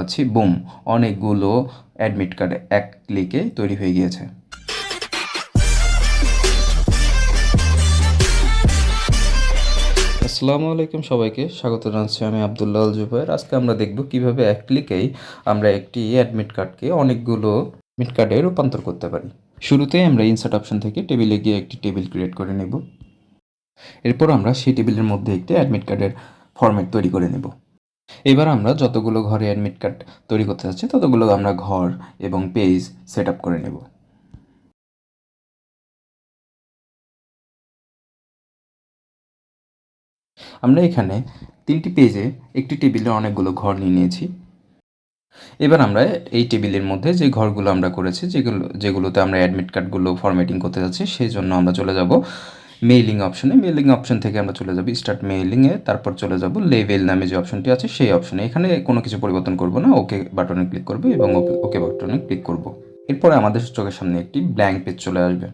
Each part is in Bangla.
পাচ্ছি বুম, অনেকগুলো অ্যাডমিট কার্ড এক ক্লিকে তৈরি হয়ে গিয়েছে। আসসালামু আলাইকুম, সবাইকে স্বাগত জানাচ্ছি। আমি আব্দুল্লাহ আল জুবায়ের। আজকে আমরা দেখব কিভাবে এক ক্লিকেই আমরা একটি অ্যাডমিট কার্ডকে অনেকগুলো অ্যাডমিট কার্ডে রূপান্তর করতে পারি। শুরুতেই আমরা ইনসার্ট অপশন থেকে টেবিলে গিয়ে একটি টেবিল ক্রিয়েট করে নেব। এরপর আমরা সেই টেবিলের মধ্যে একটি অ্যাডমিট কার্ডের ফরম্যাট তৈরি করে নেব। এবার আমরা যতগুলো ঘরে অ্যাডমিট কার্ড তৈরি করতে যাচ্ছি ততগুলো আমরা ঘর এবং পেজ সেট আপ করে নেব। আমরা এখানে 3টি পেজে একটি টেবিলে অনেকগুলো ঘর নিয়ে নিয়েছি। এবার আমরা এই টেবিলের মধ্যে যে ঘরগুলো আমরা করেছি, যেগুলোতে আমরা অ্যাডমিট কার্ডগুলো ফরম্যাটিং করতে যাচ্ছি, সেই জন্য আমরা চলে যাব মেইলিং অপশনে। মেইলিং অপশন থেকে আমরা চলে যাব স্টার্ট মেইলিংয়ে, তারপর চলে যাব লেভেল নামে যে অপশনটি আছে সেই অপশনে। এখানে কোনো কিছু পরিবর্তন করব না, ওকে বাটনে ক্লিক করব এবং ওকে বাটনে ক্লিক করব। এরপরে আমাদের চোখের সামনে একটি ব্ল্যাঙ্ক পেজ চলে আসবে।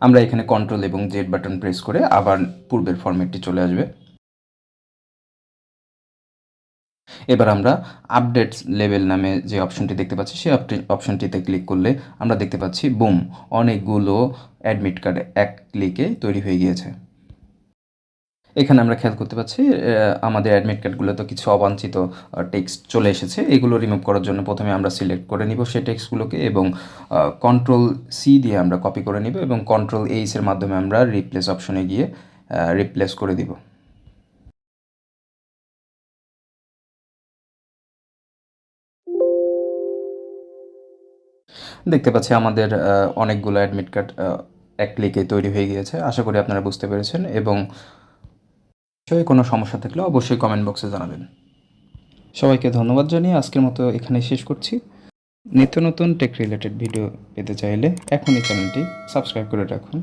আমরা এখানে কন্ট্রোল এবং জেড বাটন প্রেস করে আবার পূর্বের ফরম্যাটটি চলে আসবে। এবার আমরা আপডেটস লেভেল নামে যে অপশনটি দেখতে পাচ্ছি সেই অপশনটিতে ক্লিক করলে আমরা দেখতে পাচ্ছি বুম, অনেকগুলো অ্যাডমিট কার্ড এক ক্লিকে তৈরি হয়ে গিয়েছে। এখানে আমরা খেয়াল করতে পাচ্ছি আমাদের অ্যাডমিট কার্ডগুলোতে কিছু অবাঞ্ছিত টেক্সট চলে এসেছে। এগুলো রিমুভ করার জন্য প্রথমে আমরা সিলেক্ট করে নিব সেই টেক্সটগুলোকে এবং কন্ট্রোল সি দিয়ে আমরা কপি করে নিব এবং কন্ট্রোল এইচের মাধ্যমে আমরা রিপ্লেস অপশনে গিয়ে রিপ্লেস করে দিব। দেখতে পাচ্ছি আমাদের অনেকগুলো অ্যাডমিট কার্ড এক ক্লিকে তৈরি হয়ে গিয়েছে। আশা করি আপনারা বুঝতে পেরেছেন এবং কোনো সমস্যা থাকলে অবশ্যই কমেন্ট বক্সে জানাবেন। সবাইকে ধন্যবাদ জানিয়ে আজকের মতো এখানেই শেষ করছি। নিত্য নতুন টেক রিলেটেড ভিডিও পেতে চাইলে এখনই চ্যানেলটি সাবস্ক্রাইব করে রাখুন।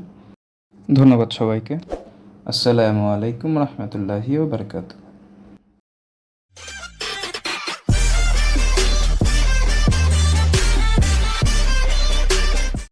ধন্যবাদ সবাইকে। আসসালামু আলাইকুম রহমতুল্লাহি ওয়া বারাকাতুহু।